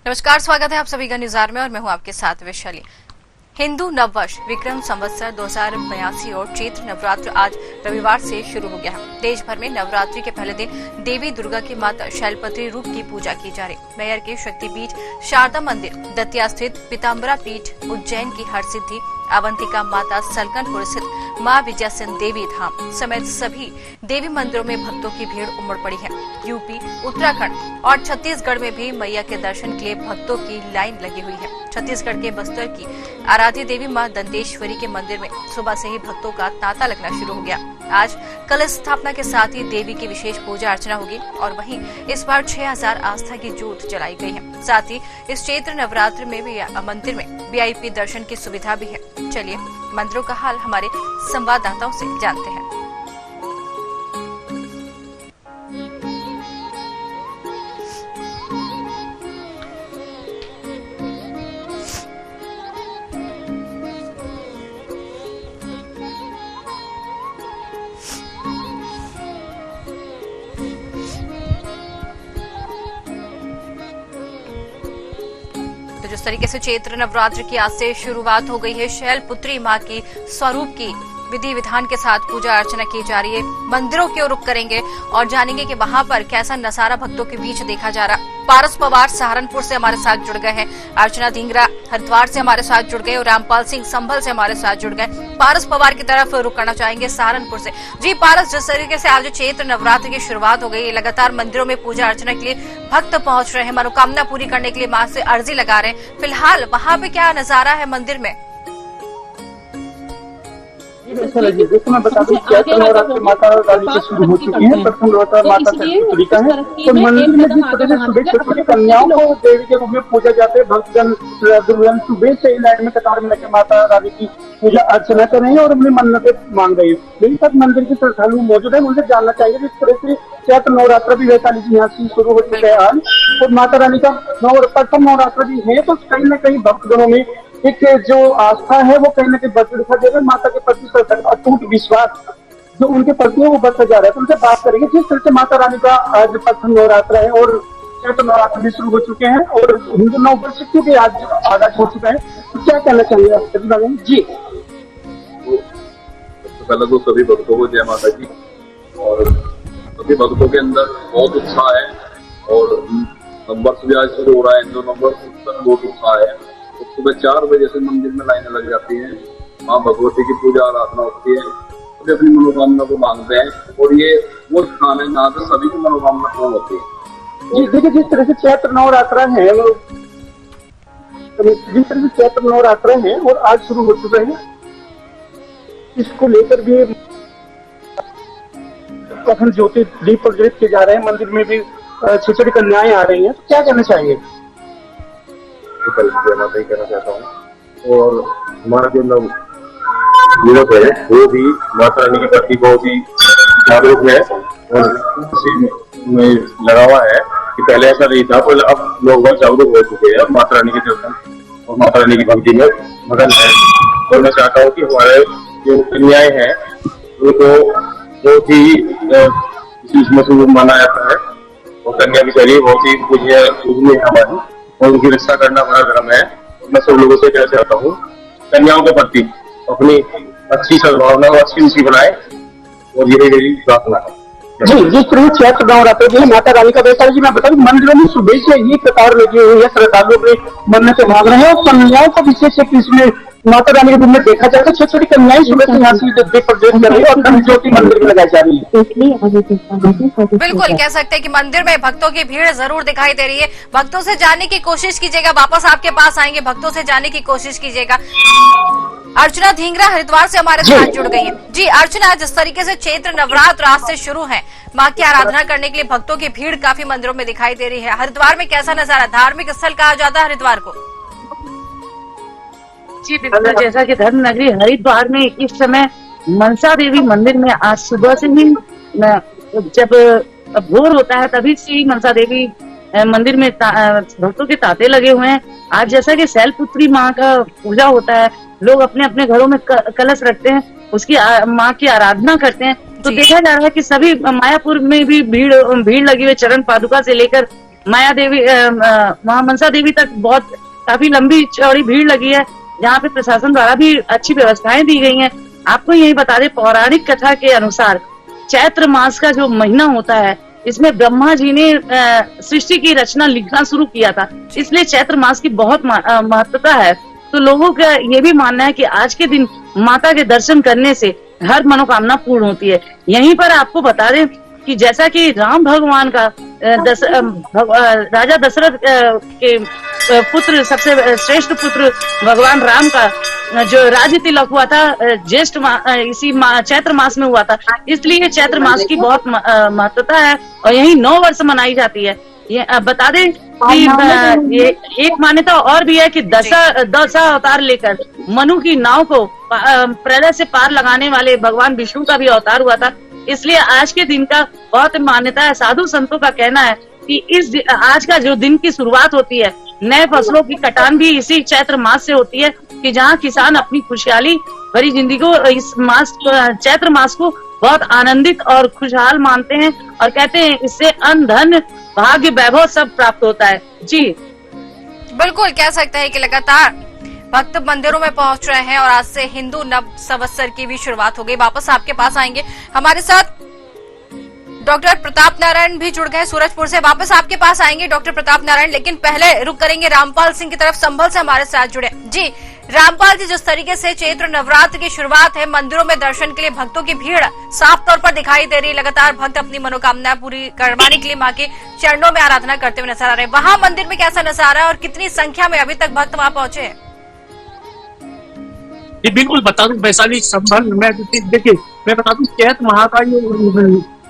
नमस्कार, स्वागत है आप सभी का न्यूज़ में और मैं हूं आपके साथ वैशाली। हिंदू नववर्ष विक्रम संवत्सर 2082 और चैत्र नवरात्र आज रविवार से शुरू हो गया है। देश भर में नवरात्रि के पहले दिन देवी दुर्गा की माता शैलपुत्री रूप की पूजा की जा रही। मैहर के शक्तिपीठ शारदा मंदिर, दतिया स्थित पीताम्बरा पीठ, उज्जैन की हरसिद्धि, अवंतिका माता, सलकनपुर स्थित मां विजयसिंह देवी धाम समेत सभी देवी मंदिरों में भक्तों की भीड़ उमड़ पड़ी है। यूपी, उत्तराखंड और छत्तीसगढ़ में भी मैया के दर्शन के लिए भक्तों की लाइन लगी हुई है। छत्तीसगढ़ के बस्तर की आराध्य देवी मां दंतेश्वरी के मंदिर में सुबह से ही भक्तों का तांता लगना शुरू हो गया। आज कलश स्थापना के साथ ही देवी की विशेष पूजा अर्चना होगी और वहीं इस बार 6000 आस्था की ज्योत जलाई गई है। साथ ही इस चैत्र नवरात्र में भी मंदिर में VIP दर्शन की सुविधा भी है। चलिए मंदिरों का हाल हमारे संवाददाताओं से जानते हैं। तो जिस तरीके से चैत्र नवरात्र की आज से शुरुआत हो गई है, शैलपुत्री मां की स्वरूप की विधि विधान के साथ पूजा अर्चना की जा रही है। मंदिरों की ओर रुख करेंगे और जानेंगे कि वहां पर कैसा नजारा भक्तों के बीच देखा जा रहा। पारस पवार सहारनपुर से हमारे साथ जुड़ गए हैं, अर्चना धिंगरा हरिद्वार से हमारे साथ जुड़ गए और रामपाल सिंह संभल से हमारे साथ जुड़ गए। पारस पवार की तरफ रुख करना चाहेंगे सहारनपुर से। जी पारस, जिस तरीके से आज चैत्र नवरात्र की शुरुआत हो गई, लगातार मंदिरों में पूजा अर्चना के लिए भक्त पहुंच रहे हैं, मनोकामना पूरी करने के लिए मां से अर्जी लगा रहे हैं। फिलहाल वहां पे क्या नजारा है मंदिर में? जैसे मैं बता दूं, चैत्र नवरात्र माता रानी से शुरू हो चुकी है। प्रथम नवरात्र माता शैलपुत्री का है। तो मंदिर में जिस तरह से सुबह छोटी छोटी कन्याओं को देवी के रूप में पूजा जाते हैं, भक्तजन सुबह से ही लाइन में कतार में लेकर माता रानी की पूजा अर्चना कर रहे हैं और अपनी मन्नतें मांग रही है। मेरे साथ मंदिर के श्रद्धालु मौजूद है, उनसे जानना चाहिए जिस तरह से चैत्र नवरात्र भी वैशाली जी यहाँ से शुरू हो चुके हैं आज, और माता रानी का प्रथम नवरात्र भी है। तो कहीं न कहीं भक्तजनों में एक जो आस्था है वो कहीं न कहीं बढ़ती दिखाई दे रहा है। माता के प्रति श्रद्धा, अटूट विश्वास जो उनके प्रति है वो बढ़ता जा रहा है। तो उनसे बात करेंगे जिस तरह से माता रानी का आज प्रथम नवरात्र है और चैत्र नवरात्र भी शुरू हो चुके हैं और हिंदू नववर्ष की भी आज आगाज हो चुका है। तो क्या कहना चाहिए आप जी? सबसे पहले तो सभी भक्तों को जय माता जी। और सभी भक्तों के अंदर बहुत उत्साह है और नववर्ष भी आज शुरू हो रहा है। हिंदू नववर्ष बहुत उत्साह है। तो सुबह 4 बजे से मंदिर में लाइनें लग जाती हैं, माँ भगवती की पूजा आराधना होती है, सभी अपनी मनोकामना को मांगते हैं और ये वो स्थान है जहाँ से सभी की मनोकामना पूर्ण होती है। जी देखिए, जिस तरह से चैत्र नवरात्र है और आज शुरू हो चुके हैं, इसको लेकर भी कखन ज्योति दीप प्रज्वलित किए जा रहे हैं। मंदिर में भी छोटी कन्याएं आ रही हैं। तो क्या कहना चाहिए? माता ही कहना चाहता हूँ। और हमारा जो नव युवक है वो भी माता रानी के प्रति बहुत ही जागरूक है और इसी में लगा हुआ है कि पहले ऐसा नहीं था, पर अब लोग बहुत जागरूक हो चुके हैं माता रानी के दर्शन और माता रानी की भक्ति में मगन है। और मैं चाहता हूँ कि हमारे जो कन्याएं हैं उनको बहुत ही इसमें शुरू माना जाता है और कन्या की शरीर बहुत ही पूजनीय है हमारी और उनकी रक्षा करना हमारा धर्म है। मैं सब लोगों से कहना चाहता हूँ कन्याओं के प्रति अपनी अच्छी सद्भावना और अच्छी रुचि बनाए और यही मेरी प्रार्थना है जी। जिस तरह चैत्र नवरात्र जो है माता रानी का वैशाली जी, मैं बताऊँ मंदिरों में सुबह से ही कतार लगी हुई है, श्रद्धालुओं की मन्नतें मांग रहे हैं और कन्याओं को विशेष इसमें माता रानी के रूप में देखा जाए तो छोटी छोटी कन्याएं सुबह से यहाँ से दीप प्रज्वलित कर रही है और ज्योति मंदिर में लगाई जा रही है। बिल्कुल कह सकते हैं कि मंदिर में भक्तों की भीड़ जरूर दिखाई दे रही है। भक्तों से जानने की कोशिश कीजिएगा, वापस आपके पास आएंगे, भक्तों से जानने की कोशिश कीजिएगा। अर्चना धिंगरा हरिद्वार से हमारे साथ जुड़ गई है। जी अर्चना, जिस तरीके से चैत्र नवरात्र आज से शुरू है, माँ की आराधना करने के लिए भक्तों की भीड़ काफी मंदिरों में दिखाई दे रही है। हरिद्वार में कैसा नजारा? धार्मिक स्थल कहा जाता है हरिद्वार को। जी बिल्कुल, जैसा कि धर्म नगरी हरिद्वार में इस समय मनसा देवी मंदिर में आज सुबह से ही जब भोर होता है तभी से ही मनसा देवी मंदिर में भक्तों के तांते लगे हुए हैं। आज जैसा कि शैलपुत्री माँ का पूजा होता है, लोग अपने अपने घरों में कलश रखते हैं, उसकी माँ की आराधना करते हैं। तो देखा जा रहा है कि सभी मायापुर में भी भीड़ लगी हुई, चरण पादुका से लेकर माया देवी वहाँ मनसा देवी तक बहुत काफी लंबी चौड़ी भीड़ लगी है, जहाँ पे प्रशासन द्वारा भी अच्छी व्यवस्थाएं दी गई हैं। आपको यही बता दें, पौराणिक कथा के अनुसार चैत्र मास का जो महीना होता है, इसमें ब्रह्मा जी ने सृष्टि की रचना लिखना शुरू किया था, इसलिए चैत्र मास की बहुत महत्वता है। तो लोगों का ये भी मानना है कि आज के दिन माता के दर्शन करने से हर मनोकामना पूर्ण होती है। यहीं पर आपको बता दें कि जैसा कि राम भगवान का राजा दशरथ के पुत्र, सबसे श्रेष्ठ पुत्र भगवान राम का जो राज्य तिलक हुआ था ज्येष्ठ इसी चैत्र मास में हुआ था, इसलिए चैत्र मास की बहुत महत्वता है और यही 9 वर्ष मनाई जाती है। ये बता दें कि ये एक मान्यता और भी है कि दशा अवतार लेकर मनु की नाव को प्रलय से पार लगाने वाले भगवान विष्णु का भी अवतार हुआ था, इसलिए आज के दिन का बहुत मान्यता है। साधु संतों का कहना है कि आज का जो दिन की शुरुआत होती है, नए फसलों की कटान भी इसी चैत्र मास से होती है, कि जहाँ किसान अपनी खुशहाली भरी जिंदगी को इस चैत्र मास को बहुत आनंदित और खुशहाल मानते हैं और कहते हैं इससे अन्न धन भाग्य वैभव सब प्राप्त होता है। जी बिल्कुल, कह सकते हैं कि लगातार भक्त मंदिरों में पहुंच रहे हैं और आज से हिंदू नव संवत्सर की भी शुरुआत हो गई। वापस आपके पास आएंगे, हमारे साथ डॉक्टर प्रताप नारायण भी जुड़ गए सूरजपुर से। वापस आपके पास आएंगे डॉक्टर प्रताप नारायण, लेकिन पहले रुक करेंगे रामपाल सिंह की तरफ, संभल से हमारे साथ जुड़े। जी रामपाल जी, जिस तरीके से चैत्र नवरात्र की शुरुआत है, मंदिरों में दर्शन के लिए भक्तों की भीड़ साफ तौर पर दिखाई दे रही है। लगातार भक्त अपनी मनोकामना पूरी करवाने के लिए मां के चरणों में आराधना करते हुए नजर आ रहे हैं। वहां मंदिर में कैसा नजारा है और कितनी संख्या में अभी तक भक्त वहां पहुंचे हैं? जी बिल्कुल बता दूं वैशाली संबंध में, देखिए मैं बता दूं चैत्र माह का ये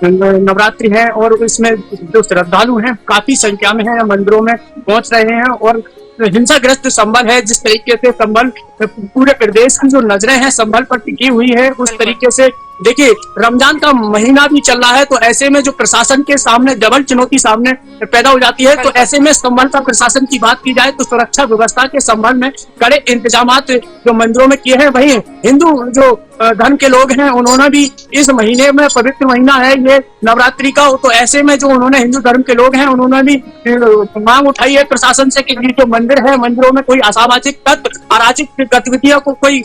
नवरात्रि है और इसमें जो श्रद्धालु हैं काफी संख्या में है, मंदिरों में पहुंच रहे हैं और हिंसाग्रस्त संबल है। जिस तरीके से संबल पूरे प्रदेश की जो नजरें हैं संबल पर टिकी हुई है, उस तरीके से देखिए रमजान का महीना भी चल रहा है, तो ऐसे में जो प्रशासन के सामने डबल चुनौती सामने पैदा हो जाती है। तो ऐसे में संबल का प्रशासन की बात की जाए तो सुरक्षा व्यवस्था के संबंध में कड़े इंतजाम जो मंदिरों में किए हैं। वहीं हिंदू जो धर्म के लोग हैं उन्होंने भी इस महीने में, पवित्र महीना है ये नवरात्रि का, तो ऐसे में जो उन्होंने हिंदू धर्म के लोग हैं उन्होंने भी मांग उठाई है प्रशासन से कि जो मंदिर है मंदिरों में कोई असामाजिक तत्व अराजक गतिविधियों को, कोई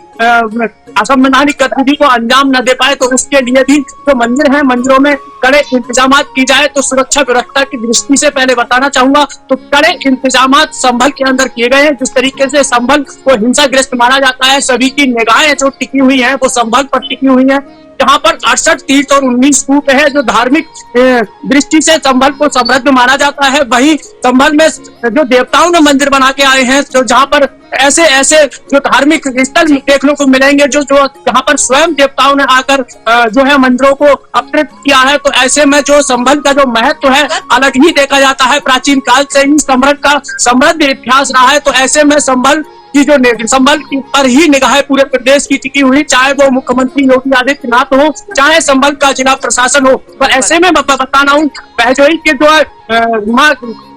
असंवैधानिक गतिविधि को अंजाम न दे पाए, तो उसके लिए भी जो मंदिर है मंदिरों में कड़े इंतजाम की जाए। तो सुरक्षा व्यवस्था की दृष्टि से पहले बताना चाहूंगा तो कड़े इंतजाम संभल के अंदर किए गए हैं। जिस तरीके से संभल को हिंसाग्रस्त माना जाता है, सभी की निगाहें जो टिकी हुई है वो संभल पर टिकी हुई है, जहाँ पर 68 तीर्थ और 19 कूप है, जो धार्मिक दृष्टि से संभल को समृद्ध माना जाता है। वहीं संभल में जो देवताओं ने मंदिर बना के आए हैं, तो जहाँ पर ऐसे ऐसे जो धार्मिक स्थल देखने को मिलेंगे जो जहाँ पर स्वयं देवताओं ने आकर जो है मंदिरों को अपकृत किया है, तो ऐसे में जो संभल का जो महत्व है अलग ही देखा जाता है। प्राचीन काल से ही समृद्ध इतिहास रहा है, तो ऐसे में संभल की जो संभल पर ही निगाहें पूरे प्रदेश की टिकी हुई, चाहे वो मुख्यमंत्री योगी आदित्यनाथ हो, चाहे संभल का जिला प्रशासन हो। पर ऐसे में बताना हूँ बहजोई के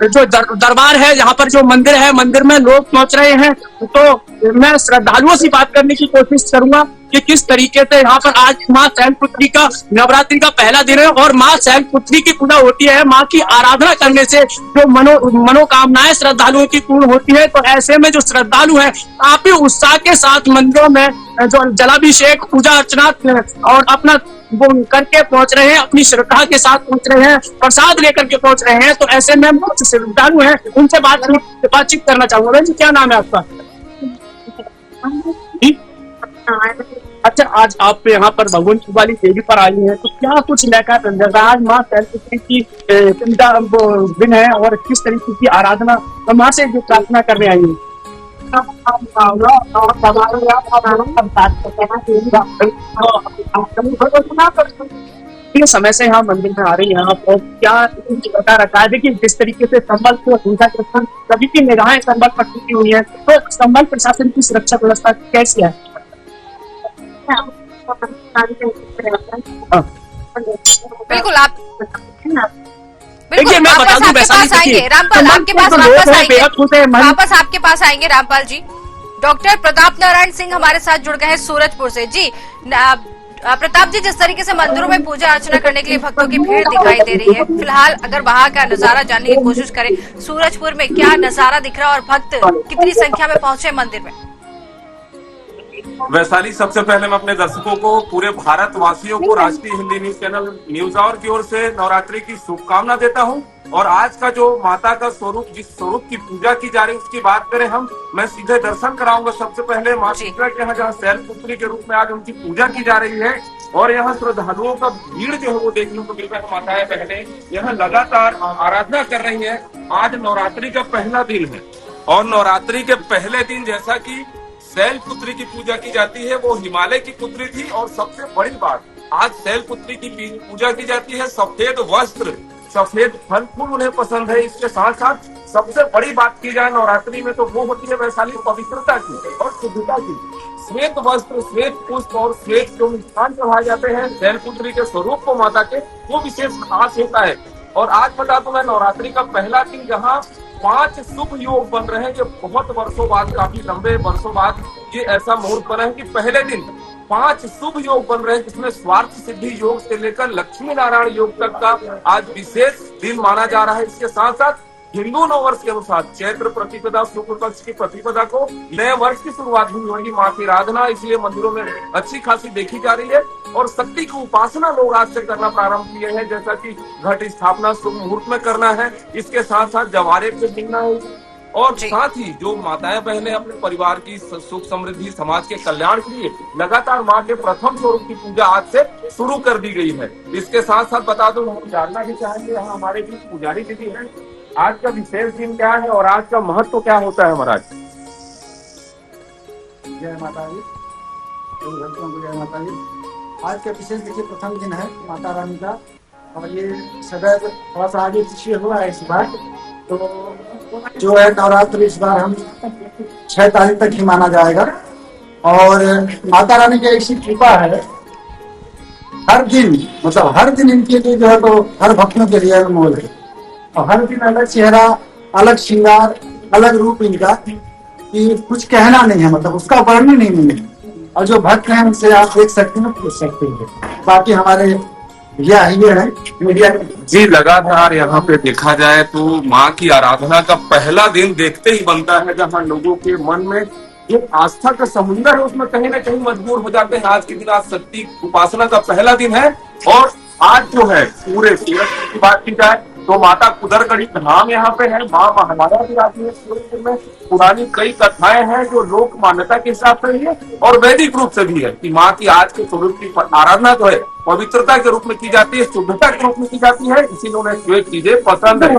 जो दरबार है, जहाँ पर जो मंदिर है मंदिर में लोग पहुंच रहे हैं, तो मैं श्रद्धालुओं से बात करने की कोशिश करूंगा कि किस तरीके से यहाँ पर आज माँ शैलपुत्री का नवरात्रि का पहला दिन है और माँ शैलपुत्री की पूजा होती है। माँ की आराधना करने से जो मनोकामनाएं श्रद्धालुओं की पूर्ण होती है। तो ऐसे में जो श्रद्धालु है काफी उत्साह के साथ मंदिरों में जो जलाभिषेक पूजा अर्चना और अपना वो करके पहुंच रहे हैं, अपनी श्रद्धा के साथ पहुंच रहे हैं, प्रसाद लेकर के पहुंच रहे हैं। तो ऐसे में कुछ श्रद्धालु हैं उनसे बातचीत करना चाहूंगा। जी क्या नाम है आपका? अच्छा, आज आप यहाँ पर भगवान वाली देवी पर आई हैं, तो क्या कुछ लेकर आज माँ शैलपुत्री की दिन है और किस तरीके की आराधना माँ से जो प्रार्थना करने आई है? कितने समय से यहाँ मंदिर में आ रही है आप और क्या बता रखा है? देखिए जिस तरीके से संबल को हिंसा के सभी की निगाहें संबल पर टिकी हुई है, तो संबल प्रशासन की सुरक्षा व्यवस्था कैसी है? बिल्कुल, आप देखिए मैं बता दूं वैशाली रामपाल आपके पास वापस आपके पास आएंगे रामपाल जी। डॉक्टर प्रताप नारायण सिंह हमारे साथ जुड़ गए हैं सूरजपुर से। जी प्रताप जी, जिस तरीके से मंदिरों में पूजा अर्चना करने के लिए भक्तों की भीड़ दिखाई दे रही है, फिलहाल अगर वहां का नजारा जानने की कोशिश करें, सूरजपुर में क्या नजारा दिख रहा है और भक्त कितनी संख्या में पहुंचे मंदिर में? वैशाली, सबसे पहले मैं अपने दर्शकों को, पूरे भारतवासियों को राष्ट्रीय Hindi news channel News Hour की ओर से नवरात्रि की शुभकामना देता हूं। और आज का जो माता का स्वरूप, जिस स्वरूप की पूजा की जा रही है उसकी बात करें हम, मैं सीधे दर्शन कराऊंगा सबसे पहले माँ शीतला के यहाँ, जहाँ शैलपुत्री के रूप में आज उनकी पूजा की जा रही है। और यहाँ श्रद्धालुओं का भीड़ जो है वो देखने को मिल रहा है। माताएं बहनें यहाँ लगातार आराधना कर रही है। आज नवरात्रि का पहला दिन है और नवरात्रि के पहले दिन जैसा की शैलपुत्री की पूजा की जाती है, वो हिमालय की पुत्री थी। और सबसे बड़ी बात, आज शैलपुत्री की पूजा की जाती है। सफेद वस्त्र, सफेद फल फूल उन्हें पसंद है। इसके साथ साथ सबसे बड़ी बात की जाए नवरात्रि में तो वो होती है वैशाली पवित्रता की और शुद्धता की। श्वेत वस्त्र, श्वेत पुष्प और श्वेत जो मिष्ठान चढ़ाए जाते हैं शैलपुत्री के स्वरूप को माता के, वो विशेष खास होता है। और आज बता दूं मैं, नवरात्रि का पहला दिन जहाँ 5 शुभ योग बन रहे हैं, जो बहुत वर्षों बाद, काफी लंबे वर्षों बाद ये ऐसा मुहूर्त बना है कि पहले दिन 5 शुभ योग बन रहे हैं, जिसमें स्वार्थ सिद्धि योग से लेकर लक्ष्मी नारायण योग तक का आज विशेष दिन माना जा रहा है। इसके साथ साथ हिंदू नववर्ष के अनुसार चैत्र प्रतिपदा, शुक्ल पक्ष की प्रतिपदा को नए वर्ष की शुरुआत हुई होगी। माँ की आराधना इसलिए मंदिरों में अच्छी खासी देखी जा रही है। और शक्ति की उपासना लोग आज से करना प्रारंभ किए हैं, जैसा कि घट स्थापना शुभ मुहूर्त में करना है। इसके साथ साथ जवारे पे गिनना है और साथ ही जो माताएं बहनें अपने परिवार की सुख समृद्धि, समाज के कल्याण के लिए लगातार माँ के प्रथम स्वरूप की पूजा आज से शुरू कर दी गई है। इसके साथ साथ बता दूं, हम जानना भी चाहेंगे, यहाँ हमारे बीच पुजारी दीदी है, आज का विशेष दिन क्या है और आज का महत्व क्या होता है महाराज? जय माता दी, जय माता दी। आज का विशेष देखिए प्रथम दिन है माता रानी का, और ये सदैव थोड़ा सा आगे पीछे हुआ है इस बार। तो जो है नवरात्रि इस बार हम 6 तारीख तक ही माना जाएगा। और माता रानी की ऐसी कृपा है, हर दिन मतलब हर दिन इनके लिए जो है तो हर भक्तों के लिए अनमोल है। और हर दिन अलग चेहरा, अलग श्रृंगार, अलग रूप इनका, कि कुछ कहना नहीं है, मतलब उसका वर्णन नहीं है। और जो भक्त हैं उनसे आप देख सकते हैं, पूछ सकते हैं। बाकी हमारे ये है मीडिया जी, लगातार यहाँ पे देखा जाए तो माँ की आराधना का पहला दिन देखते ही बनता है, जहाँ लोगों के मन में जो आस्था का समुद्र है उसमें कहीं ना कहीं मजबूर हो जाते हैं। आज के दिन, आज शक्ति उपासना का पहला दिन है। और आज जो है पूरे सूरज की बात की जाए तो माता कुदरगढ़ी धाम यहाँ पे है। माँ महामाया भी आती है सूरजपुर में। पुरानी कई कथाएं हैं जो लोक मान्यता के हिसाब से भी है और वैदिक रूप से भी है कि माँ की आज के स्वरूप की आराधना जो है पवित्रता के रूप में की जाती है, शुद्धता के रूप में की जाती है। इसीलिए उन्हें श्वेत चीजें पसंद है।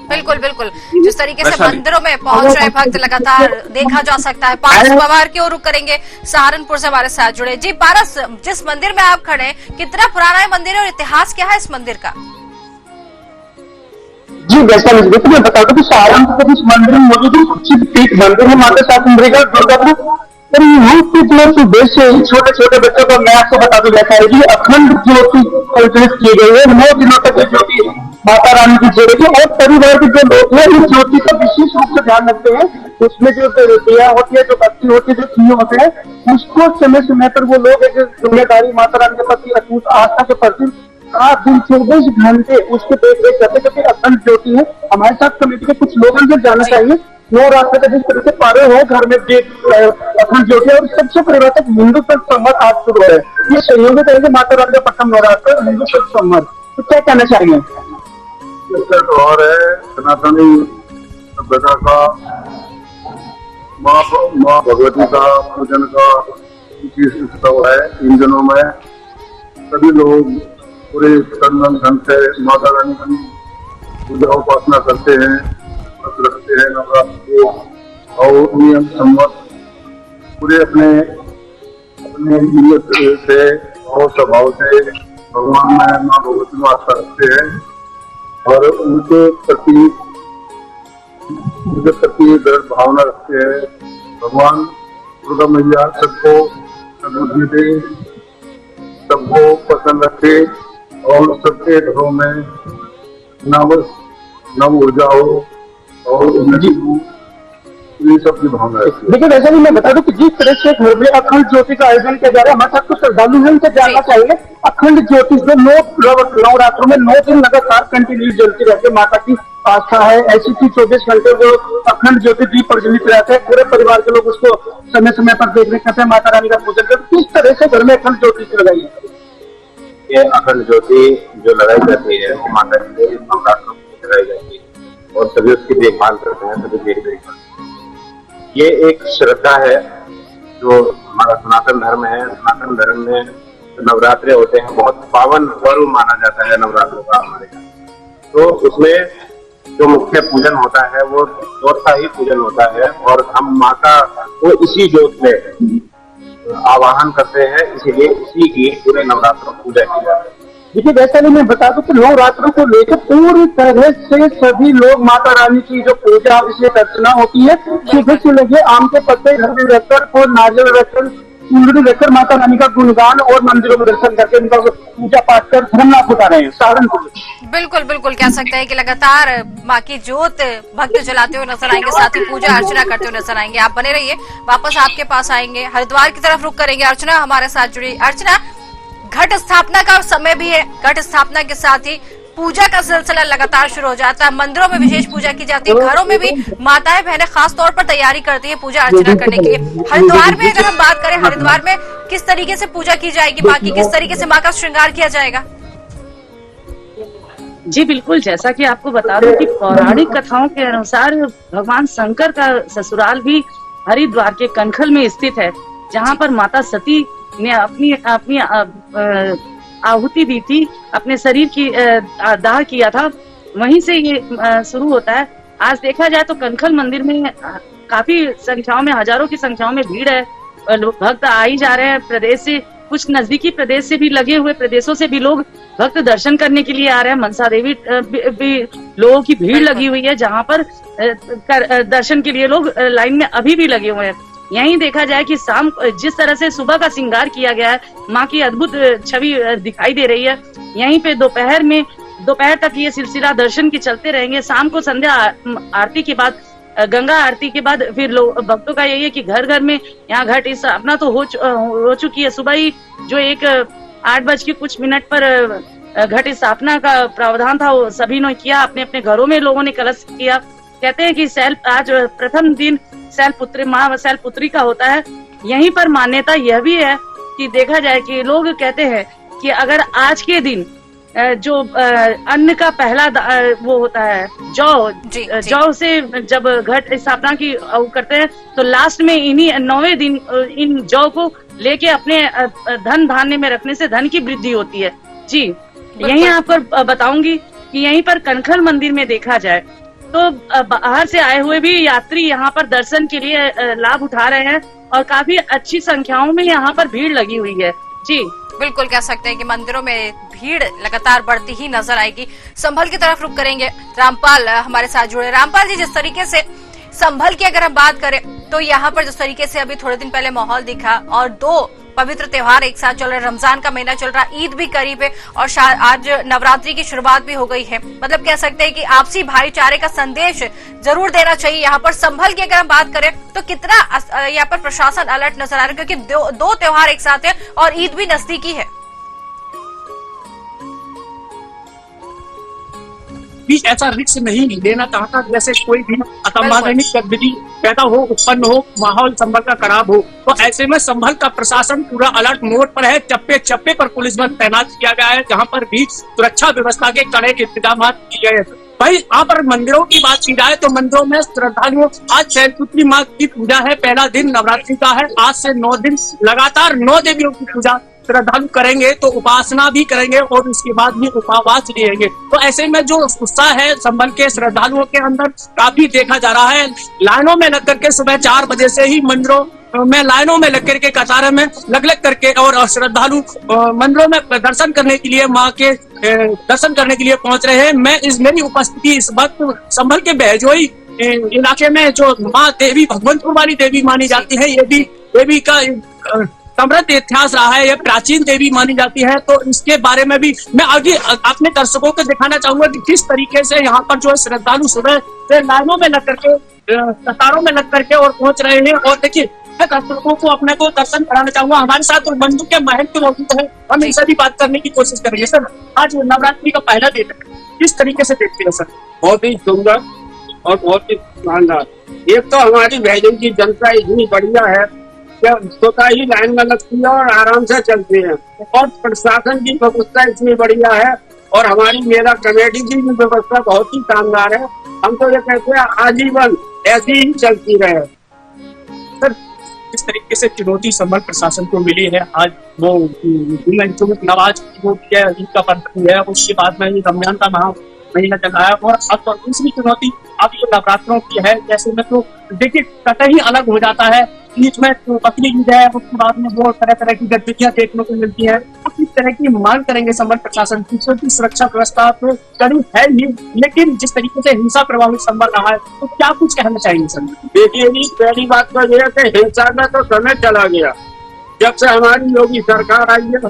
बिल्कुल बिल्कुल, जिस तरीके से मंदिरों में पहुंच रहे भक्त लगातार देखा जा सकता है। पारस पवार की ओर रुख करेंगे, सहारनपुर से हमारे साथ जुड़े। जी पारस, जिस मंदिर में आप खड़े, कितना पुराना है मंदिर और इतिहास क्या है इस मंदिर का? जी वैशाली, देखिए मैं बता दूं कि सहारनपुर इस मंदिर में मौजूद पीठ मंदिर है माता शाकुंभरीगढ़ दुर्गापुर। और यहाँ पे जो उद्देश्य है, छोटे छोटे बच्चों को मैं आपको बता दूं वैशाली, अखंड ज्योति कल्पित की गई है। 9 दिनों तक ये ज्योति माता रानी की जलेगी और परिवार के जो लोग हैं इस ज्योति का विशेष रूप से ध्यान रखते हैं। उसमें जो दिया होती है, जो बत्ती होती है, जो दिए होते हैं, उसको समय समय पर वो लोग एक जिम्मेदारी माता रानी के प्रति अटूट आस्था के प्रति 7 दिन 24 घंटे उसको देख रेख करते, क्योंकि अखंड ज्योति है। हमारे साथ कमेटी के कुछ लोग हैं जो जाना चाहिए, 9 रास्ते का जिस तरह से पारे हो घर में अखंड ज्योति है। और सबसे परिवर्तक हिंदू संवत आज शुरू है। ये सहयोगी करेंगे माता रानी का प्रथम नवरात्र हिंदू संवत। तो क्या कहना चाहिए? और है सनातनी सभ्यता का, माँ भगवती का पूजन का उत्सव है। इन दिनों में सभी लोग पूरे तन धन से माता रानी की पूजा उपासना करते हैं, रखते हैं नवरात्र को। और नियम सम्मत पूरे अपने नियत से और स्वभाव से भगवान में माँ भगवती में आस्था रखते हैं और उनके प्रति दृढ़ भावना रखते हैं। भगवान दुर्गा मैया सबको समृद्धि दे, सबको पसंद रखे और सबके घरों में नव ऊर्जा हो और ये सब की भावना है। लेकिन ऐसा भी मैं बता दूं कि जिस तरह से घर में अखंड ज्योति का आयोजन किया जा रहा है, हमारे साथ कुछ श्रद्धालु हैं, उनसे जानना चाहिए अखंड ज्योति में नवरात्रों में 9 दिन लगातार कंटिन्यू जलती रहती है, माता की आस्था है ऐसी कि 24 घंटे वो अखंड ज्योति दीप प्रज्वलित रहते हैं, पूरे परिवार के लोग उसको समय समय पर देखने करते हैं, माता रानी का पूजन करते। किस तरह से घर में अखंड ज्योति लगाई है? ये अखंड ज्योति जो लगाई जाती है वो माता जी के नवरात्रों में लगाई जाती है और सभी उसकी देखभाल करते हैं, सभी देखभाल। ये एक श्रद्धा है जो हमारा सनातन धर्म है। सनातन धर्म में नवरात्रे होते हैं, बहुत पावन पर्व माना जाता है नवरात्रों का हमारे यहाँ। तो उसमें जो मुख्य पूजन होता है वो ज्योत का ही पूजन होता है और हम माता को इसी ज्योत में आवाहन करते हैं, इसीलिए इसी की पूरे नवरात्रों पूजा की जाती है। देखिए वैसा भी मैं बता दूं कि नवरात्रों को लेकर पूरी तरह से सभी लोग माता रानी की जो पूजा विशेष अर्चना होती है, सुबह से लगे आम के पत्ते घर में रखकर और नारियल रखकर चुनरी रखकर माता रानी का गुणगान और मंदिरों में दर्शन करके उनका पूजा पाठ कर धर्मनाथ उठा रहे हैं सहारनपुर। बिल्कुल बिल्कुल कह सकते हैं कि लगातार माँ की ज्योत भक्त जलाते हुए नजर आएंगे, साथ ही पूजा अर्चना करते हुए नजर आएंगे। आप बने रहिए, वापस आपके पास आएंगे, हरिद्वार की तरफ रुख करेंगे। अर्चना हमारे साथ जुड़ी। अर्चना, घट स्थापना का समय भी है, घट स्थापना के साथ ही पूजा का सिलसिला लगातार शुरू हो जाता है। मंदिरों में विशेष पूजा की जाती है, घरों में भी माताएं बहनें खास तौर पर तैयारी करती है पूजा अर्चना करने के लिए। हरिद्वार में अगर हम बात करें, हरिद्वार में किस तरीके से पूजा की जाएगी माँ की, किस तरीके से माँ का श्रृंगार किया जाएगा? जी बिल्कुल, जैसा कि आपको बता दूं कि पौराणिक कथाओं के अनुसार भगवान शंकर का ससुराल भी हरिद्वार के कनखल में स्थित है, जहाँ पर माता सती ने अपनी आहुति दी थी, अपने शरीर की दाह किया था। वहीं से ये शुरू होता है। आज देखा जाए तो कनखल मंदिर में काफी संख्याओं में, हजारों की संख्याओं में भीड़ है। भक्त आ ही जा रहे हैं प्रदेश से, कुछ नजदीकी प्रदेश से भी, लगे हुए प्रदेशों से भी लोग भक्त दर्शन करने के लिए आ रहे हैं। मनसा देवी भी लोगों की भीड़ लगी हुई है, जहाँ पर दर्शन के लिए लोग लाइन में अभी भी लगे हुए हैं। यहीं देखा जाए कि शाम जिस तरह से सुबह का श्रृंगार किया गया है, माँ की अद्भुत छवि दिखाई दे रही है। यहीं पे दोपहर तक ये सिलसिला दर्शन के चलते रहेंगे। शाम को संध्या आरती के बाद, गंगा आरती के बाद फिर लोग भक्तों का यही है कि घर घर में यहाँ घट स्थापना तो हो चुकी है। सुबह ही जो 8:00 पर घट स्थापना का प्रावधान था वो सभी ने किया, अपने अपने घरों में लोगों ने कलश किया। कहते हैं कि आज प्रथम दिन माँ शैलपुत्री का होता है। यहीं पर मान्यता यह भी है कि देखा जाए कि लोग कहते हैं कि अगर आज के दिन जो अन्न का पहला वो होता है जौ से जब घट स्थापना की करते हैं, तो लास्ट में इन्हीं 9वें दिन इन जौ को लेके अपने धन धान्य में रखने से धन की वृद्धि होती है। जी, यहीं आपको बताऊंगी कि यहीं पर कनखल मंदिर में देखा जाए तो बाहर से आए हुए भी यात्री यहाँ पर दर्शन के लिए लाभ उठा रहे हैं और काफी अच्छी संख्याओं में यहाँ पर भीड़ लगी हुई है। जी बिल्कुल कह सकते हैं कि मंदिरों में भीड़ लगातार बढ़ती ही नजर आएगी। संभल की तरफ रुख करेंगे, रामपाल हमारे साथ जुड़े। रामपाल जी, जिस तरीके से संभल की अगर हम बात करें तो यहाँ पर जिस तरीके से अभी थोड़े दिन पहले माहौल दिखा और 2 पवित्र त्योहार एक साथ चल रहे, रमजान का महीना चल रहा, ईद भी करीब है और आज नवरात्रि की शुरुआत भी हो गई है। मतलब कह सकते हैं कि आपसी भाईचारे का संदेश जरूर देना चाहिए। यहाँ पर संभल की अगर हम बात करें तो कितना यहाँ पर प्रशासन अलर्ट नजर आ रहा है, क्योंकि दो त्योहार एक साथ है और ईद भी नजदीकी है। भी ऐसा रिस्क नहीं लेना चाहता जैसे कोई भी असंवैधानिक गतिविधि पैदा हो, उत्पन्न हो, माहौल संभल का खराब हो। तो ऐसे में संभल का प्रशासन पूरा अलर्ट मोड पर है। चप्पे चप्पे पर पुलिस बल तैनात किया गया है, जहाँ पर भी सुरक्षा व्यवस्था के कड़े इंतजाम किए गए हैं। भाई यहाँ पर मंदिरों की बात की जाए तो मंदिरों में श्रद्धालुओं, आज शैलपुत्री माँ की पूजा है, पहला दिन नवरात्रि का है। आज से 9 दिन लगातार 9 देवियों की पूजा श्रद्धालु करेंगे, तो उपासना भी करेंगे और उसके बाद भी उपवास रहेंगे। तो ऐसे में जो उत्साह है संभल के श्रद्धालुओं के अंदर काफी देखा जा रहा है। लाइनों में लग करके सुबह 4 बजे से ही मंदिरों में लाइनों में लग करके, कतारों में लग करके और श्रद्धालु मंदिरों में दर्शन करने के लिए, माँ के दर्शन करने के लिए पहुंच रहे हैं। मेरी उपस्थिति इस वक्त संभल के बहजोई इलाके में जो माँ देवी भगवंतपुर वाली देवी मानी जाती है, ये भी देवी का समृद्ध इतिहास रहा है, ये प्राचीन देवी मानी जाती है। तो इसके बारे में भी मैं आगे अपने दर्शकों को दिखाना चाहूंगा कि किस तरीके से यहाँ पर जो है श्रद्धालु सुबह से लाइनों में लग करके, कतारों में लग करके और पहुंच रहे हैं। और देखिए, मैं दर्शकों को अपने को दर्शन कराना चाहूंगा। हमारे साथ और बंधु के महंत मौजूद है, हम इनसे भी बात करने की कोशिश करेंगे। सर, आज नवरात्रि का पहला दिन है, किस तरीके से देखते हैं सर? बहुत ही सुंदर और बहुत ही शानदार। एक तो हमारी भैजन की जनता इतनी बढ़िया है, स्वतः ही लाइन में लगती है और आराम से चलती है, और प्रशासन की व्यवस्था इतनी बढ़िया है, और हमारी मेला कमेटी की भी व्यवस्था बहुत ही शानदार है। हम तो ये कहते हैं आजीवन ऐसी ही चलती रहे। सर, किस तरीके से चुनौती संबल प्रशासन को मिली है? आज वो नवाज वो ईद का पर्व है, उसके बाद में रमजान का महीना चला है, और अब दूसरी चुनौती अब ये नवरात्रों की है। जैसे में तो देखिए कतई अलग हो जाता है, बीच में तो बकरी ईद है, उसके बाद में वो तरह तरह की गतिविधियां देखने को मिलती है। तो किस तरह की मांग करेंगे संबल प्रशासन की? क्योंकि सुरक्षा व्यवस्था तो कड़ी है ही, लेकिन जिस तरीके से हिंसा प्रभावित संबल रहा है, तो क्या कुछ कहना चाहेंगे सर? देखिए जी, पहली बात तो यह है कि हिंसा का तो समय चला गया। जब से हमारी योगी सरकार आई है,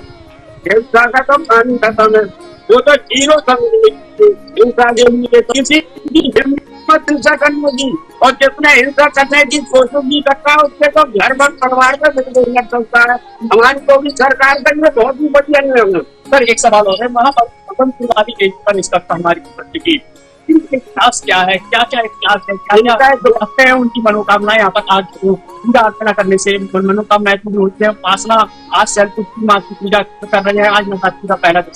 हिंसा का तो पानी खत्म है। वो तो जीरो हिंसा के लिए किसी की हिम्मत हिंसा करने की, और जितने हिंसा करने की कोशिश भी करता है उसके तो घर भर परिवार का बिल्कुल चलता है। हमारी योगी सरकार का ये बहुत ही बढ़िया नियम है। सर, एक सवाल हो रहा है, वहाँ पर इसका हमारी की इतिहास क्या है, क्या क्या इतिहास है, क्या क्या है उनकी मनोकामनाएं यहाँ पर आज पूजा अर्चना करने से मनोकामनाएं पूरी होती है। उपासना आज शैलपुत्री माँ की पूजा कर रहे हैं, आज नवरात्रि का पहला दिन।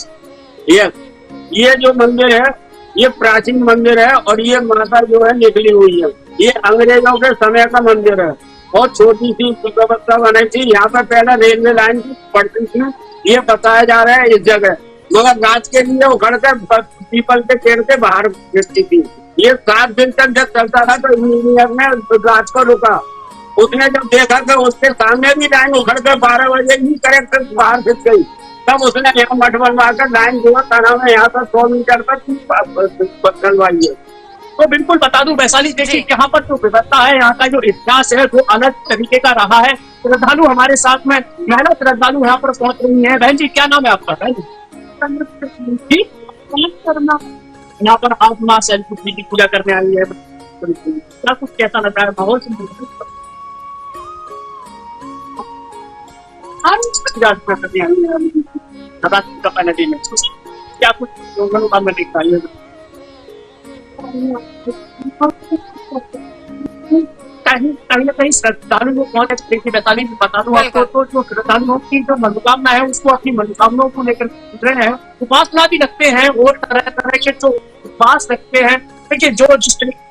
ये जो मंदिर है ये प्राचीन मंदिर है, और ये माता जो है निकली हुई है। ये अंग्रेजों के समय का मंदिर है, बहुत छोटी सी व्यवस्था बनाई थी। यहाँ पर पहले रेलवे लाइन पड़ती थी, ये बताया जा रहा है इस जगह, मगर रात के लिए उखड़ कर पीपल के पेड़ के बाहर गिरती थी। ये 7 दिन तक जब चलता था तो इंजीनियर ने रात को रुका, उसने जब देखा तो उसके सामने भी लाइन उखड़ कर 12 बजे ही करेक्ट बाहर गिर गई। तब उसने यहाँ मठ बनवा कर लाइन जो तना में यहाँ पर 100 मीटर तक चलवाई है। तो बिल्कुल बता दूं वैशाली, देखिए यहाँ पर जो व्यवस्था है, यहाँ का जो इतिहास है वो अलग तरीके का रहा है। श्रद्धालु हमारे साथ में महिला श्रद्धालु यहाँ पर पहुंच रही है। बहन जी, क्या नाम है आपका? बहन जी, यहाँ पर आप माँ शैलपुत्री की पूजा करने आई है, क्या कुछ कैसा लग रहा है? माहौल नवरात्रि का पहला दिन है, क्या कुछ मनोकामना दिखता है? कहीं ना कहीं श्रद्धालु लोग पहुंच देखिए। वैशाली बता दूं आपको, तो जो श्रद्धालुओं की जो मनोकामना है उसको अपनी मनोकामनाओं को लेकर रहे हैं, उपासना भी रखते हैं और तरह तरह के जो उपवास रखते हैं। देखिए, जो जिस तरीके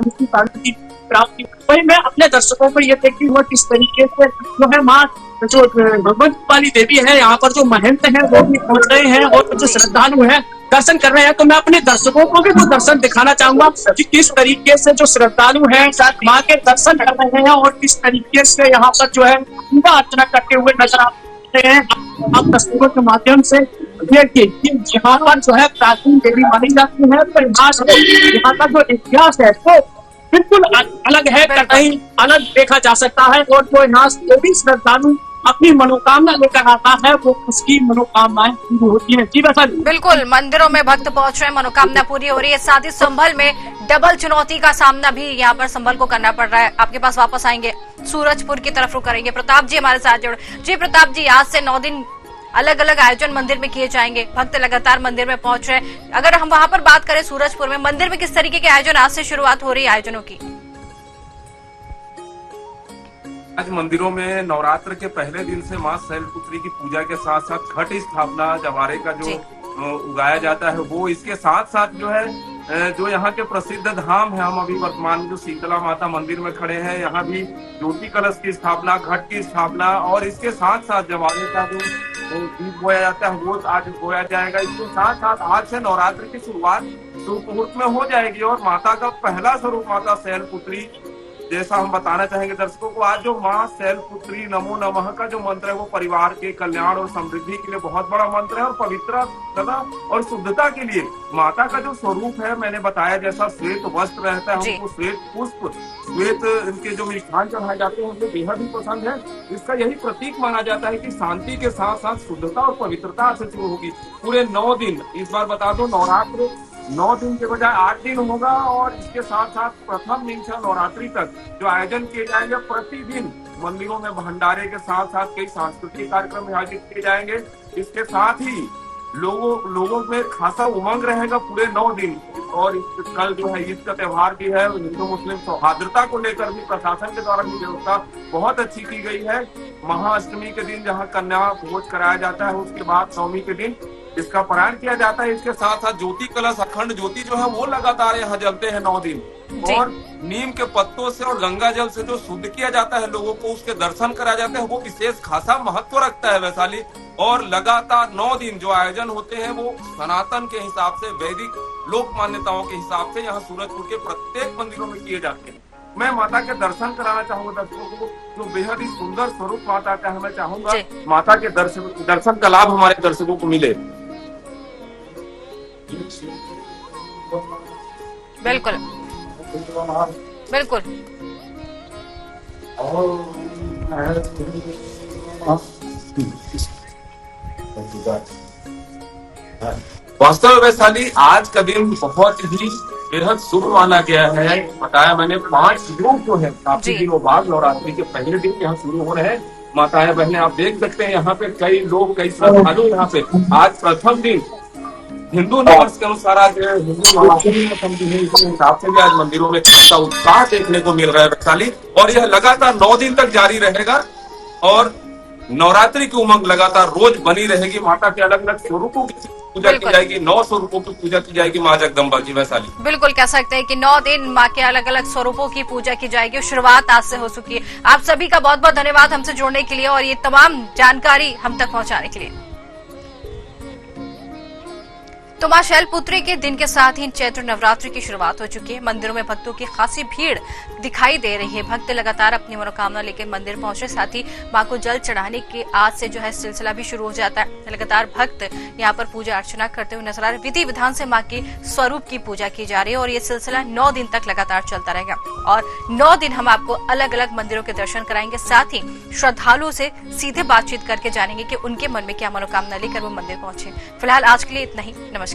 की प्राप्ति, वही मैं अपने दर्शकों को ये देखती हूँ किस तरीके से जो है माँ जो भगवंत वाली देवी है, यहाँ पर जो महंत है वो भी पहुंच रहे हैं, और जो श्रद्धालु है दर्शन कर रहे हैं। तो मैं अपने दर्शकों को भी वो दर्शन दिखाना चाहूंगा कि किस तरीके से जो श्रद्धालु हैं माँ के दर्शन कर रहे हैं, और किस तरीके से यहाँ पर जो है पूजा अर्चना करते हुए नजर आते हैं। आप तस्वीरों के माध्यम से देखिए यहाँ पर जो है प्राचीन देवी मानी जाती है, तो यहाँ का जो इतिहास है तो बिल्कुल अलग है, कहीं अलग देखा जा सकता है। और जो यहाँ जो भी श्रद्धालु अपनी मनोकामना लेकर आता है वो उसकी मनोकामनाएं पूरी होती है। जी वैशाली, बिल्कुल मंदिरों में भक्त पहुंच रहे हैं, मनोकामना पूरी हो रही है। साथ ही संभल में डबल चुनौती का सामना भी यहाँ पर संभल को करना पड़ रहा है। आपके पास वापस आएंगे, सूरजपुर की तरफ रुक करेंगे। प्रताप जी हमारे साथ जुड़े। जी प्रताप जी, आज से 9 दिन अलग अलग आयोजन मंदिर में किए जाएंगे, भक्त लगातार मंदिर में पहुंच रहे हैं। अगर हम वहां पर बात करें सूरजपुर में, मंदिर में किस तरीके के आयोजन आज से शुरुआत हो रही है आयोजनों की? आज मंदिरों में नवरात्र के पहले दिन से मां शैलपुत्री की पूजा के साथ साथ घट स्थापना जवारे का जो उगाया जाता है वो, इसके साथ साथ जो है जो यहाँ के प्रसिद्ध धाम है, हम अभी वर्तमान जो शीतला माता मंदिर में खड़े हैं, यहाँ भी ज्योति कलश की स्थापना, घट की स्थापना, और इसके साथ साथ जवारे का जो दीप बोया जाता है वो आज बोया जाएगा। इसके साथ साथ आज से नवरात्र की शुरुआत शुभ मुहूर्त में हो जाएगी, और माता का पहला स्वरूप माता शैलपुत्री जैसा हम बताना चाहेंगे दर्शकों को, आज जो माँ शैलपुत्री नमो नमः का जो मंत्र है वो परिवार के कल्याण और समृद्धि के लिए बहुत बड़ा मंत्र है और पवित्रता और शुद्धता के लिए माता का जो स्वरूप है, मैंने बताया जैसा श्वेत वस्त्र रहता है, हमको श्वेत पुष्प, श्वेत इनके जो मिष्ठान चढ़ाए जाते हैं उनको बेहद ही पसंद है। इसका यही प्रतीक माना जाता है कि शांति के साथ साथ शुद्धता और पवित्रता से शुरू होगी। पूरे 9 दिन, इस बार बता दो, नवरात्र 9 दिन के बजाय 8 दिन होगा और इसके साथ साथ प्रथम दिन से नवरात्रि तक जो आयोजन किए जाएंगे, प्रतिदिन मंदिरों में भंडारे के साथ साथ कई सांस्कृतिक कार्यक्रम आयोजित किए जाएंगे। इसके साथ ही लोगों में खासा उमंग रहेगा पूरे 9 दिन। और कल जो है ईद का त्योहार भी है, हिंदू मुस्लिम सौहार्दता को लेकर भी प्रशासन के द्वारा भी व्यवस्था बहुत अच्छी की गई है। महाअष्टमी के दिन जहाँ कन्या भोज कराया जाता है, उसके बाद नवमी के दिन इसका पारायण किया जाता है। इसके साथ साथ ज्योति कलश, अखंड ज्योति जो है वो लगातार यहाँ जलते हैं 9 दिन। और नीम के पत्तों से और गंगा जल से जो शुद्ध किया जाता है, लोगों को उसके दर्शन कराया जाता है, वो विशेष खासा महत्व रखता है वैशाली। और लगातार 9 दिन जो आयोजन होते हैं वो सनातन के हिसाब से, वैदिक लोक मान्यताओं के हिसाब से यहाँ सूरजपुर के प्रत्येक मंदिरों में किए जाते हैं। मैं माता के दर्शन कराना चाहूंगा दर्शकों को, जो बेहद ही सुंदर स्वरूप माता का है। मैं चाहूंगा माता के दर्शन का लाभ हमारे दर्शकों को मिले। बिल्कुल बिल्कुल। वास्तव में वैशाली आज का दिन बहुत ही बेहद शुभ माना गया है। बताया मैंने 5 योग जो है काफी दिनों बाद नवरात्रि के पहले दिन यहाँ शुरू हो रहे हैं। माताएं बहने आप देख सकते हैं यहाँ पे कई लोग, कई श्रद्धालु यहाँ पे आज प्रथम दिन हिंदू नववर्ष के अनुसार आज हिंदू नवरात्रि हिसाब से भी आज मंदिरों में खासा उत्साह देखने को मिल रहा है वैशाली। और यह लगातार 9 दिन तक जारी रहेगा और नवरात्रि की उमंग लगातार रोज बनी रहेगी। माता के अलग अलग स्वरूपों की पूजा की जाएगी, 9 स्वरूपों की पूजा की जाएगी माँ जगदम्बा की वैशाली। बिल्कुल कह सकते हैं कि 9 दिन माँ के अलग अलग स्वरूपों की पूजा की जाएगी और शुरुआत आज से हो चुकी है। आप सभी का बहुत बहुत धन्यवाद हमसे जुड़ने के लिए और ये तमाम जानकारी हम तक पहुँचाने के लिए। तो मां शैलपुत्री के दिन के साथ ही चैत्र नवरात्रि की शुरुआत हो चुकी है। मंदिरों में भक्तों की खासी भीड़ दिखाई दे रही है। भक्त लगातार अपनी मनोकामना लेकर मंदिर पहुंचे, साथ ही मां को जल चढ़ाने के आज से जो है सिलसिला भी शुरू हो जाता है। लगातार भक्त यहां पर पूजा अर्चना करते हुए नजर आ रहे। विधि विधान से मां के स्वरूप की पूजा की जा रही है और ये सिलसिला 9 दिन तक लगातार चलता रहेगा। और 9 दिन हम आपको अलग अलग मंदिरों के दर्शन कराएंगे, साथ ही श्रद्धालुओं से सीधे बातचीत करके जानेंगे कि उनके मन में क्या मनोकामना लेकर वो मंदिर पहुंचे। फिलहाल आज के लिए इतना ही। नमस्कार।